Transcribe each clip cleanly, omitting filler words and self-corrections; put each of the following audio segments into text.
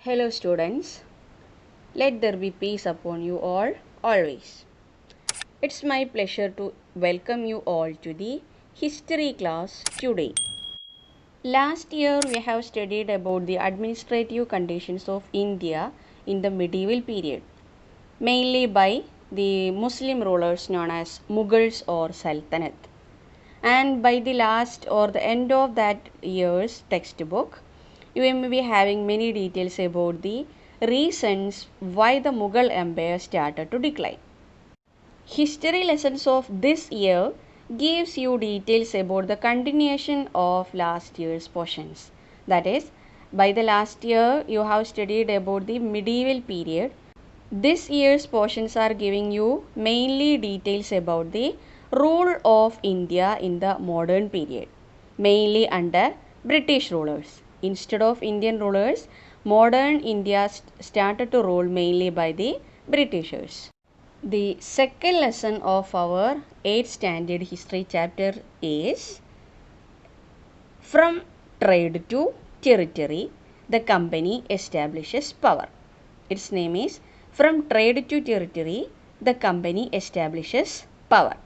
Hello students, let there be peace upon you all always. It's my pleasure to welcome you all to the history class today. Last year we have studied about the administrative conditions of India in the medieval period, mainly by the Muslim rulers known as Mughals or Sultanate. And by the last or the end of that year's textbook, you may be having many details about the reasons why the Mughal Empire started to decline. History lessons of this year gives you details about the continuation of last year's portions. That is, by the last year you have studied about the medieval period. This year's portions are giving you mainly details about the rule of India in the modern period, mainly under British rulers. Instead of Indian rulers, modern India started to rule mainly by the Britishers. The second lesson of our 8th standard history chapter is from trade to territory, the company establishes power. Its name is From Trade to Territory, the company establishes power.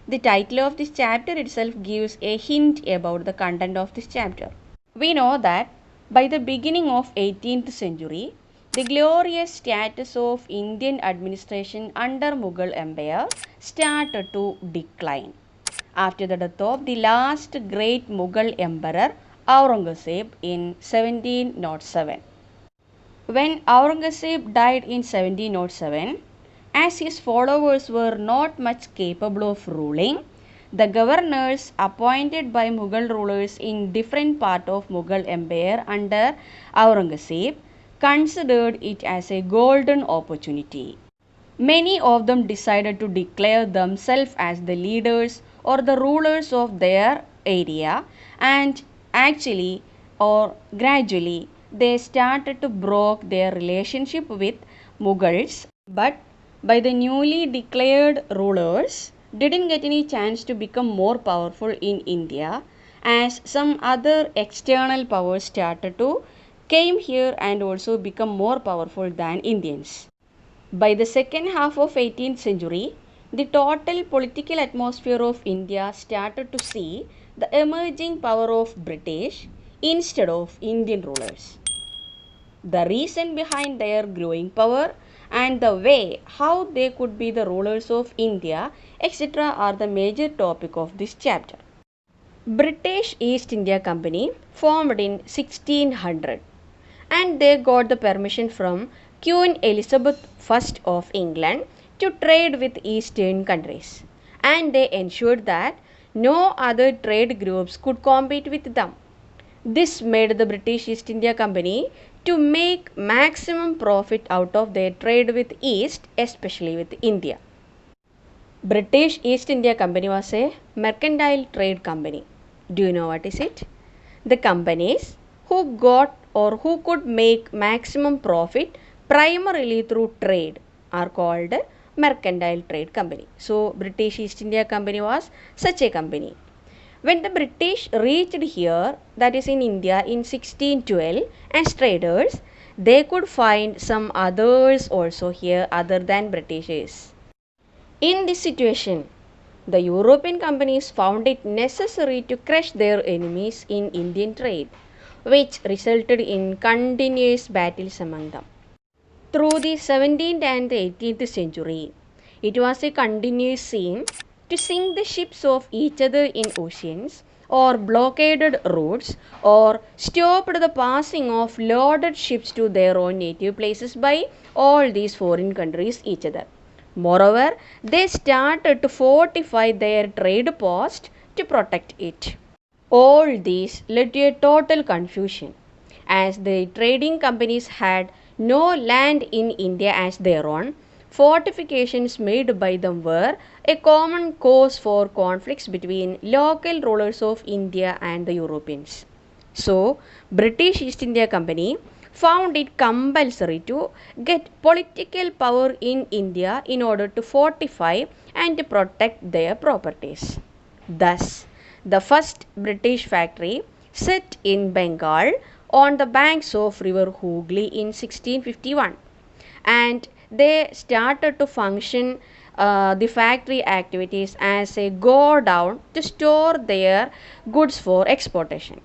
The title of this chapter itself gives a hint about the content of this chapter. We know that by the beginning of 18th century, the glorious status of Indian administration under Mughal Empire started to decline. After the death of the last great Mughal emperor Aurangzeb in 1707. When Aurangzeb died in 1707, as his followers were not much capable of ruling, the governors appointed by Mughal rulers in different parts of Mughal Empire under Aurangzeb considered it as a golden opportunity. Many of them decided to declare themselves as the leaders or the rulers of their area, and actually or gradually they started to break their relationship with Mughals, but by the newly declared rulers didn't get any chance to become more powerful in India, as some other external powers started to came here and also become more powerful than Indians. By the second half of 18th century, the total political atmosphere of India started to see the emerging power of British instead of Indian rulers. The reason behind their growing power and the way how they could be the rulers of India, etc. are the major topic of this chapter. British East India Company formed in 1600 and they got the permission from Queen Elizabeth I of England to trade with eastern countries, and they ensured that no other trade groups could compete with them. This made the British East India Company to make maximum profit out of their trade with East, especially with India. British East India Company was a mercantile trade company. Do you know what is it? The companies who got or who could make maximum profit primarily through trade are called mercantile trade company. So British East India Company was such a company. When the British reached here, that is in India in 1612, as traders, they could find some others also here other than Britishers. In this situation, the European companies found it necessary to crush their enemies in Indian trade, which resulted in continuous battles among them. Through the 17th and the 18th century, it was a continuous scene to sink the ships of each other in oceans, or blockaded routes, or stopped the passing of loaded ships to their own native places by all these foreign countries each other. Moreover, they started to fortify their trade post to protect it. All these led to a total confusion, as the trading companies had no land in India as their own. Fortifications made by them were a common cause for conflicts between local rulers of India and the Europeans. So, British East India Company found it compulsory to get political power in India in order to fortify and to protect their properties. Thus, the first British factory set in Bengal on the banks of river Hooghly in 1651, and they started to function the factory activities as a go down to store their goods for exportation.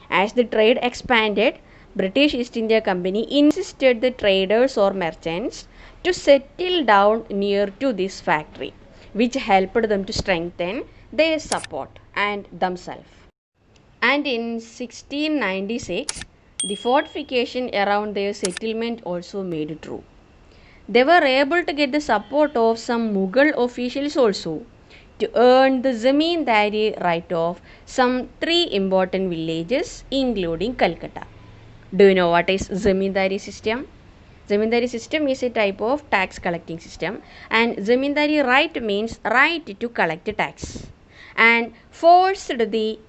As the trade expanded, British East India Company insisted the traders or merchants to settle down near to this factory, which helped them to strengthen their support and themselves. And in 1696, the fortification around their settlement also made true. They were able to get the support of some Mughal officials also to earn the zamindari right of some 3 important villages including Calcutta. Do you know what is zamindari system? Zamindari system is a type of tax collecting system, and zamindari right means right to collect tax, and forced the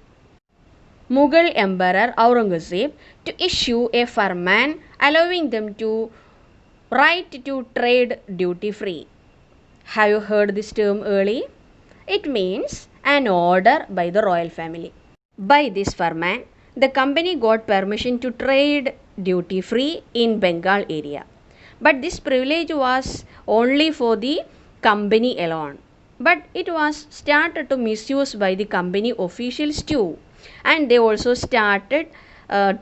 Mughal Emperor Aurangzeb to issue a farman allowing them to right to trade duty free. Have you heard this term early? It means an order by the royal family. By this farman, the company got permission to trade duty free in Bengal area. But this privilege was only for the company alone. But it was started to misuse by the company officials too. And they also started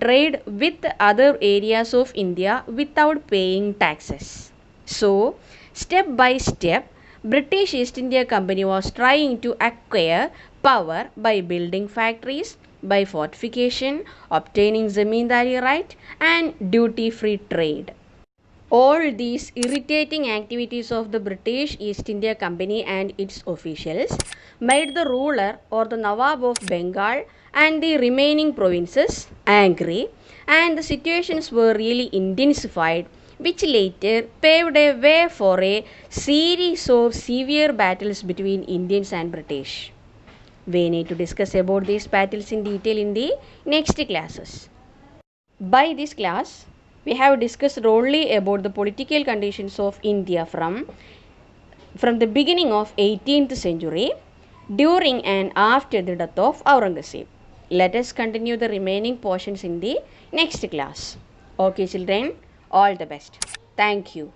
trade with other areas of India without paying taxes. So, step by step, British East India Company was trying to acquire power by building factories, by fortification, obtaining zamindari right, and duty-free trade. All these irritating activities of the British East India Company and its officials made the ruler or the Nawab of Bengal and the remaining provinces angry, and the situations were really intensified, which later paved a way for a series of severe battles between Indians and British. We need to discuss about these battles in detail in the next classes. By this class, we have discussed only about the political conditions of India from the beginning of 18th century, during and after the death of Aurangzeb. Let us continue the remaining portions in the next class. Okay children, all the best. Thank you.